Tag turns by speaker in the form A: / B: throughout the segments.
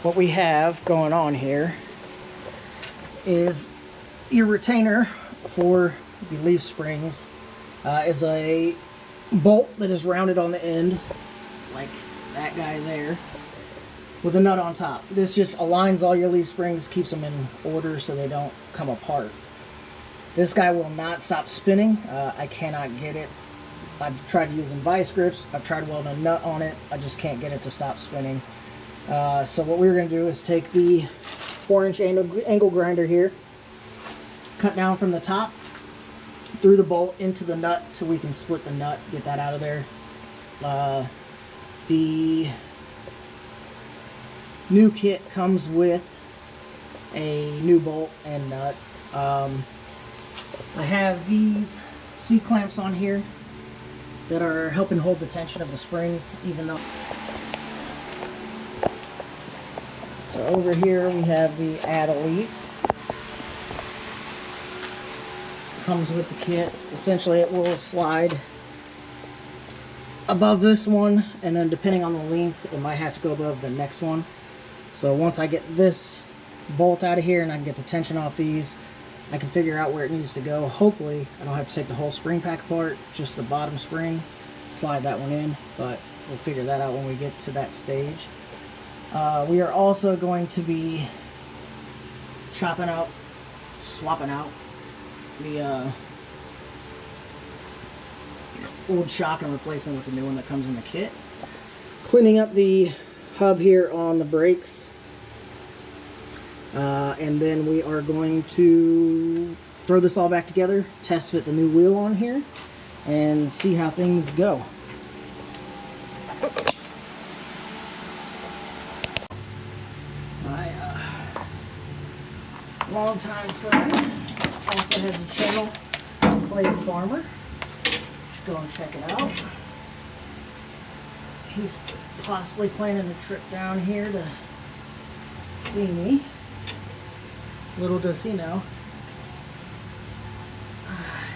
A: what we have going on here is your retainer for the leaf springs is a bolt that is rounded on the end, like that guy there, with a nut on top. This just aligns all your leaf springs, keeps them in order so they don't come apart. This guy will not stop spinning. I cannot get it. I've tried using vice grips. I've tried welding a nut on it. I just can't get it to stop spinning. So what we're going to do is take the 4-inch angle grinder here, cut down from the top through the bolt into the nut so we can split the nut, get that out of there. The new kit comes with a new bolt and nut. I have these C-clamps on here that are helping hold the tension of the springs, even though... So over here we have the add-a-leaf. Comes with the kit. Essentially it will slide above this one, and then depending on the length it might have to go above the next one. So once I get this bolt out of here and I can get the tension off these, I can figure out where it needs to go. Hopefully I don't have to take the whole spring pack apart, just the bottom spring, slide that one in, but we'll figure that out when we get to that stage. We are also going to be swapping out the old shock and replacing with the new one that comes in the kit. Cleaning up the hub here on the brakes. And then we are going to throw this all back together, test fit the new wheel on here, and see how things go. My longtime friend also has a channel, Clay Farmer. Just go and check it out. He's possibly planning a trip down here to see me. Little does he know,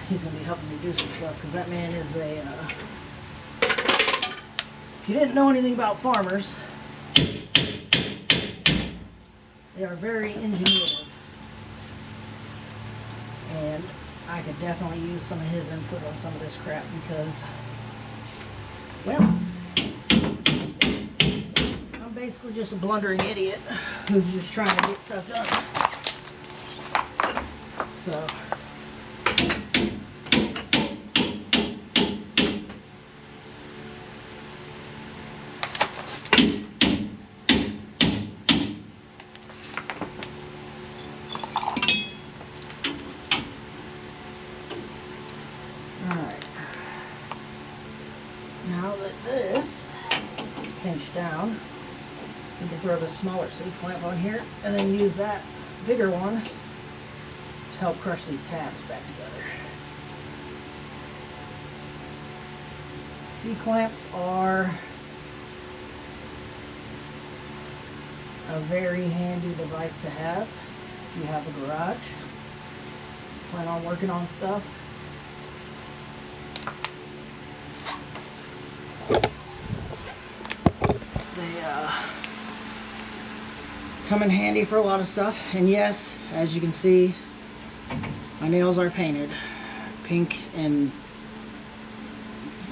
A: he's going to be helping me do some stuff, because that man is a, if you didn't know anything about farmers, they are very ingenuitive, and I could definitely use some of his input on some of this crap, because, well, I'm basically just a blundering idiot who's just trying to get stuff done. So, alright, now that this is pinched down, we can throw the smaller C-clamp on here and then use that bigger one to help crush these tabs back together. C-clamps are a very handy device to have if you have a garage, plan on working on stuff. They come in handy for a lot of stuff, and yes, as you can see, my nails are painted pink and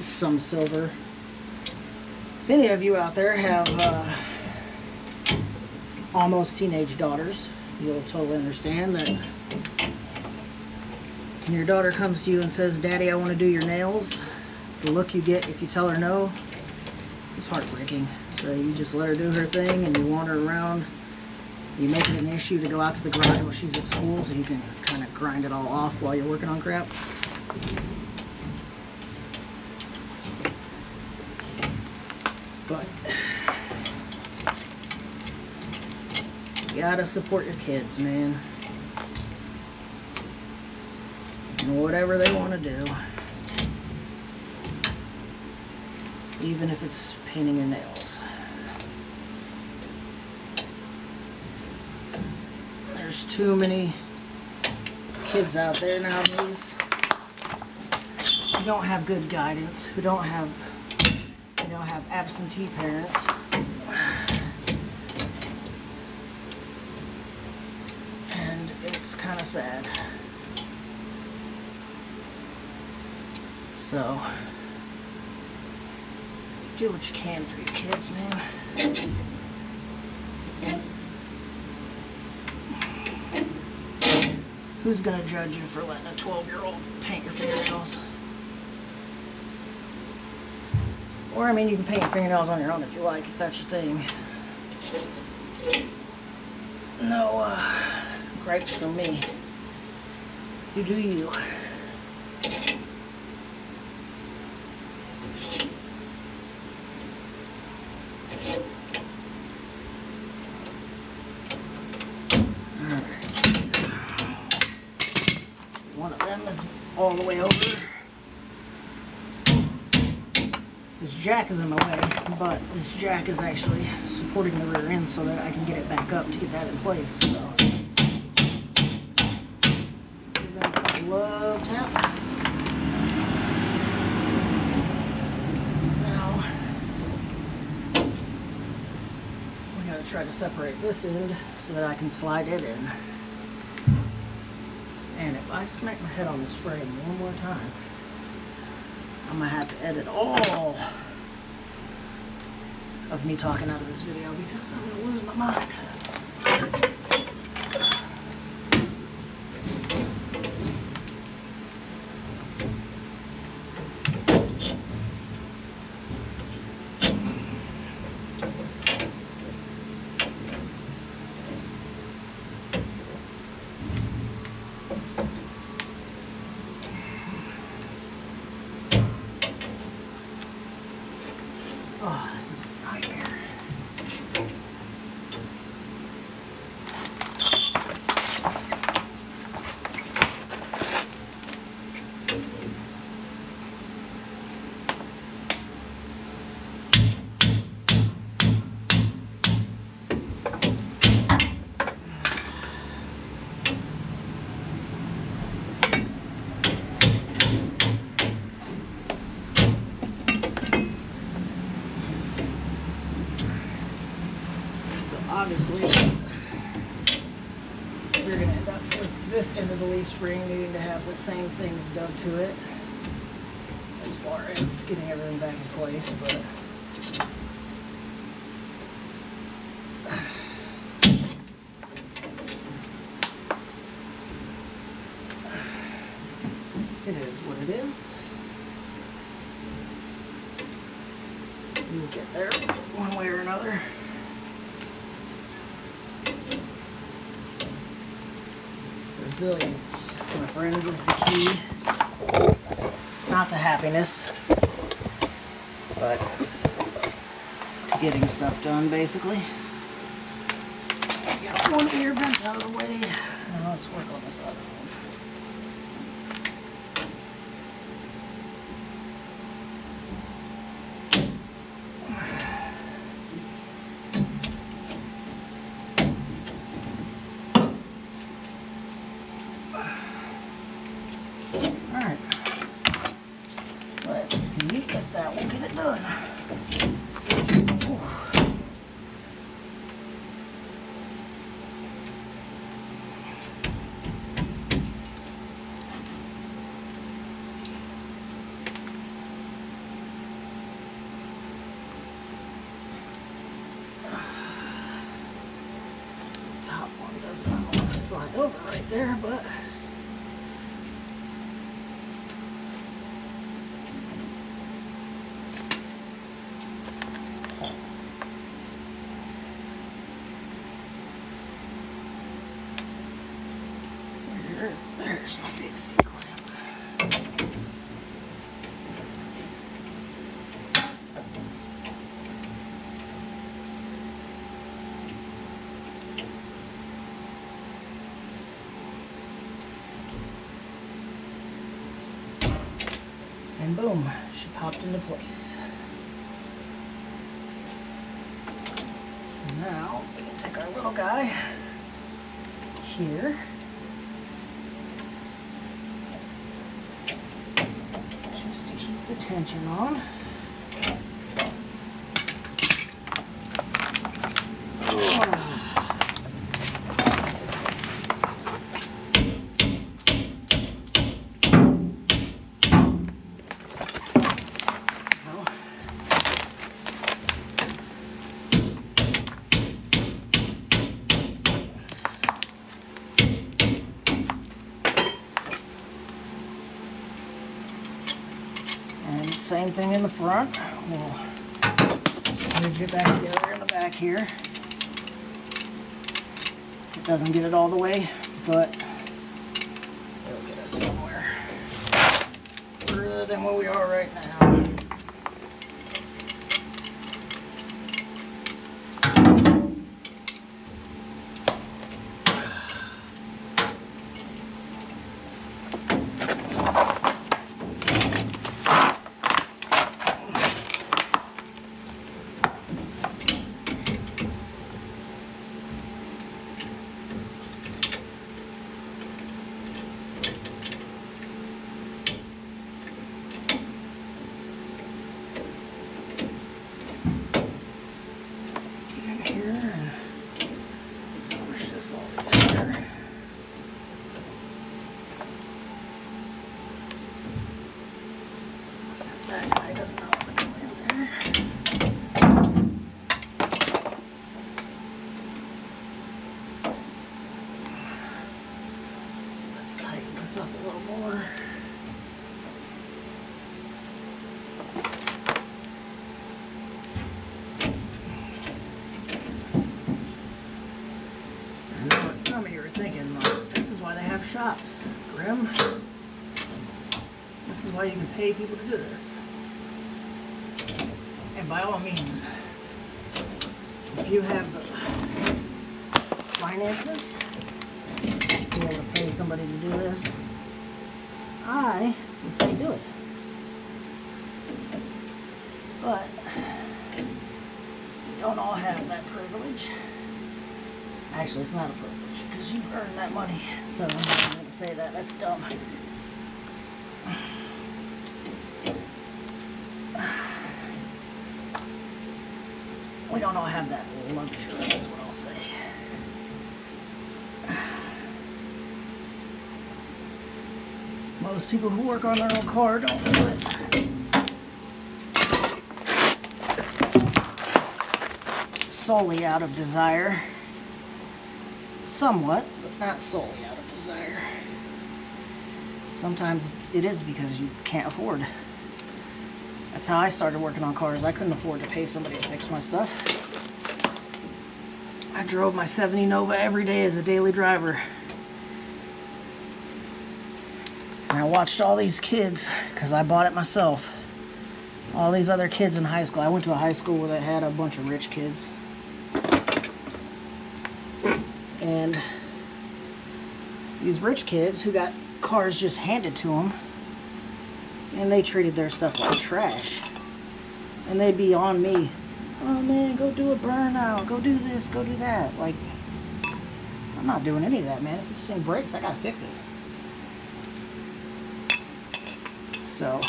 A: some silver. If any of you out there have almost teenage daughters, you'll totally understand that when your daughter comes to you and says, "Daddy, I want to do your nails," the look you get if you tell her no is heartbreaking. So you just let her do her thing and you wander around. You make it an issue to go out to the garage while she's at school so you can kind of grind it all off while you're working on crap. But you gotta support your kids, man. And whatever they want to do. Even if it's painting your nails. There's too many kids out there nowadays who don't have good guidance, who don't have absentee parents. sad. So, do what you can for your kids, man. Who's gonna judge you for letting a 12-year-old paint your fingernails? Or, I mean, you can paint your fingernails on your own if you like, if that's your thing. No gripes from me. You do you. One of them is all the way over. This jack is in my way, but this jack is actually supporting the rear end so that I can get it back up to get that in place. So, give that a couple of taps. Now, we gotta try to separate this end so that I can slide it in. And if I smack my head on this frame one more time, I'm gonna have to edit all of me talking out of this video because I'm gonna lose my mind. Oh, this is a nightmare. Obviously, you're going to end up with this end of the leaf spring needing to have the same things done to it as far as getting everything back in place, but it is what it is. You'll get there one way or another. Resilience, my friends, is the key. Not to happiness, but to getting stuff done, basically. Get one ear bent out of the way. Now let's work on this other one. Alright, let's see if that will get it done. Ooh. Top one does not want to slide over right there, but there's my big C-clamp. And boom, she popped into place. Now we can take our little guy here. Just to keep the tension on. everything in the front. We'll smooch it back together in the back here. It doesn't get it all the way, but it'll get us somewhere further than where we are right now. That guy does not want to go in there. So let's tighten this up a little more. I know what some of you are thinking, like, this is why they have shops, Grim. This is why you can pay people to do this. And by all means, if you have the finances to be able to pay somebody to do this, I would say do it. But we don't all have that privilege. Actually, it's not a privilege because you've earned that money. So I'm not going to say that. That's dumb. We don't all have that luxury, that's what I'll say. Most people who work on their own car don't do it. Solely out of desire. Somewhat, but not solely out of desire. Sometimes it is because you can't afford. That's how I started working on cars. I couldn't afford to pay somebody to fix my stuff. I drove my 70 Nova every day as a daily driver. And I watched all these kids, because I bought it myself. All these other kids in high school. I went to a high school where they had a bunch of rich kids. And these rich kids who got cars just handed to them, and they treated their stuff like trash. And they'd be on me. Oh man, go do a burnout. Go do this, go do that. Like, I'm not doing any of that, man. If this thing breaks, I gotta fix it. So,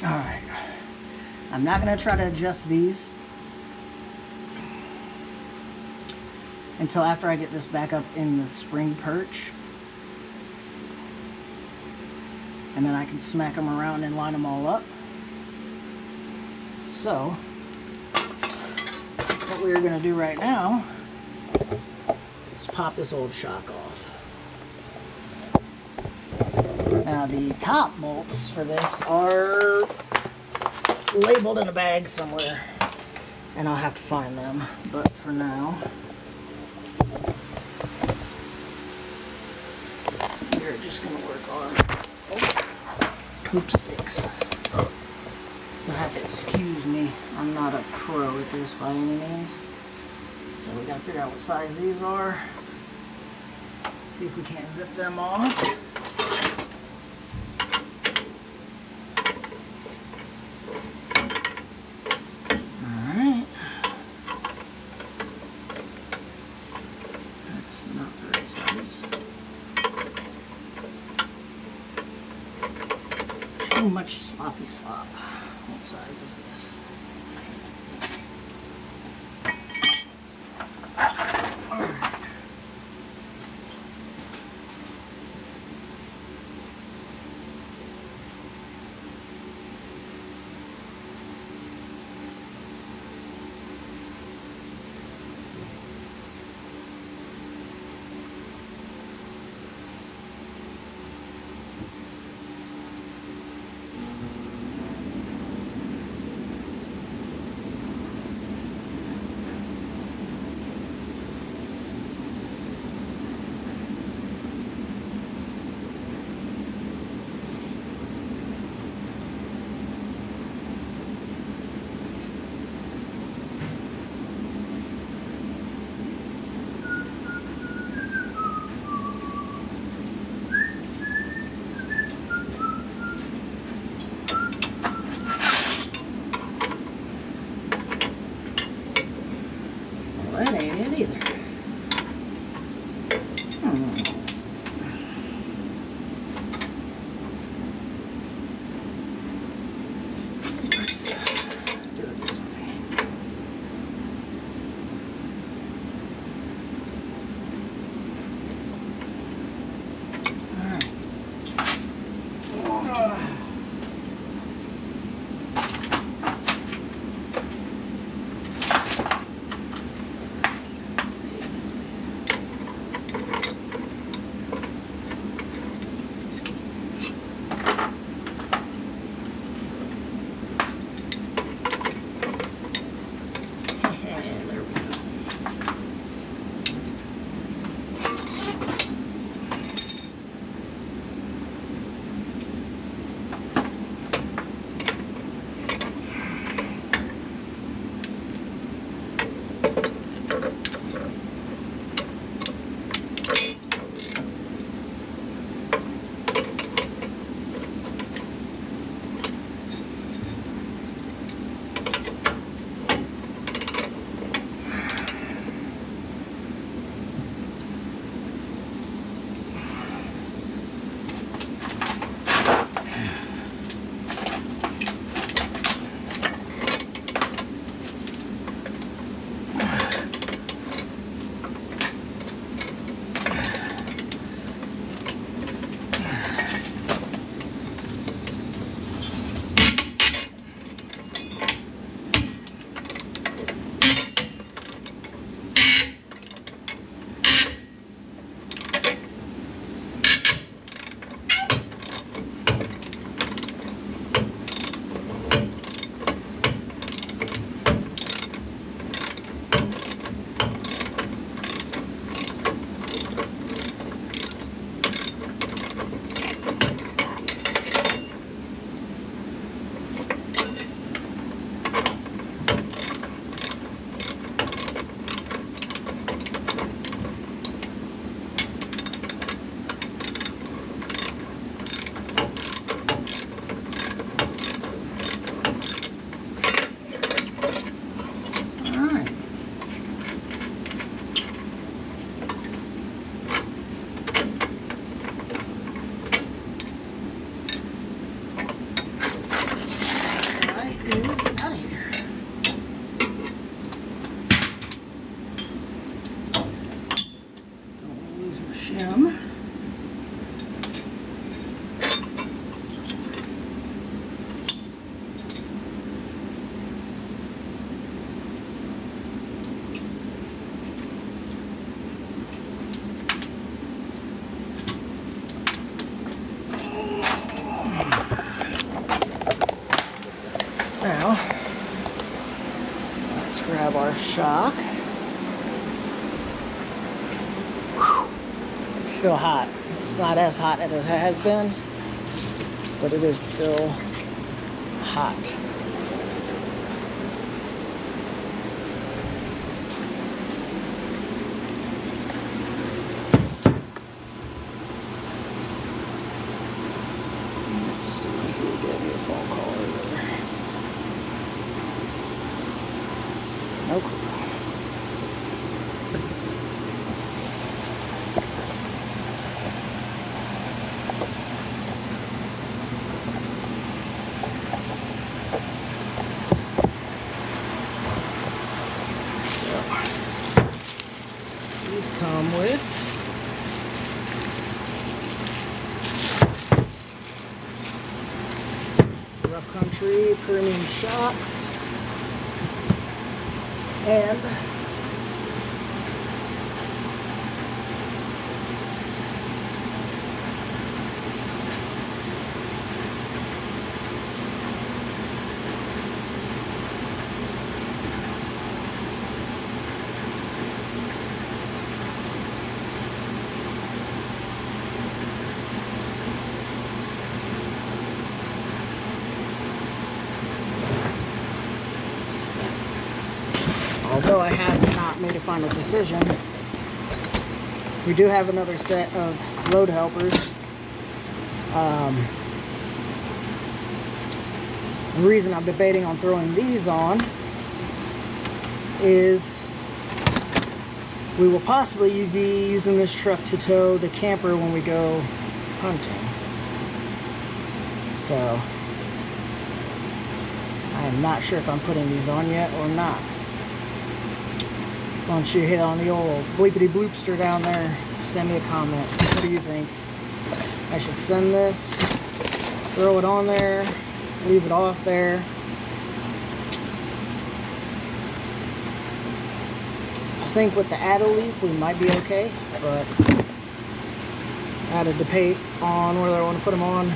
A: alright. I'm not gonna try to adjust these until after I get this back up in the spring perch, and then I can smack them around and line them all up. So what we're going to do right now is pop this old shock off. Now the top bolts for this are labeled in a bag somewhere, and I'll have to find them, but for now we're just going to work on poop sticks. You'll have to excuse me, I'm not a pro at this by any means. So we got to figure out what size these are. See if we can't zip them off. Alright. That's not the right size. Too much sloppy slop. What size is this? Alright. shim. Now, let's grab our shock. It's still hot. It's not as hot as it has been, but it is still hot. Let's see, we'll get me a phone call earlier. No clue. These come with Rough Country premium shocks and although I have not made a final decision, we do have another set of load helpers. The reason I'm debating on throwing these on is we will possibly be using this truck to tow the camper when we go hunting. So I am not sure if I'm putting these on yet or not. Why don't you hit on the old bleepity bloopster down there, send me a comment. What do you think? I should send this, throw it on there, leave it off there? I think with the addle leaf we might be okay, but I had to debate on whether I want to put them on.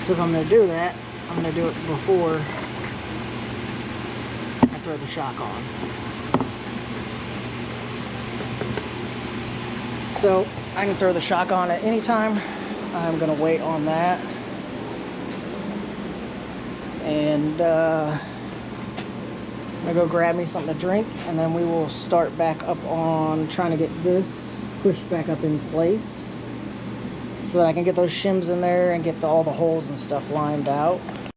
A: So if I'm going to do that, I'm going to do it before I throw the shock on. So I can throw the shock on at any time. I'm going to wait on that. And I'm going to go grab me something to drink, and then we will start back up on trying to get this pushed back up in place so that I can get those shims in there and get all the holes and stuff lined out.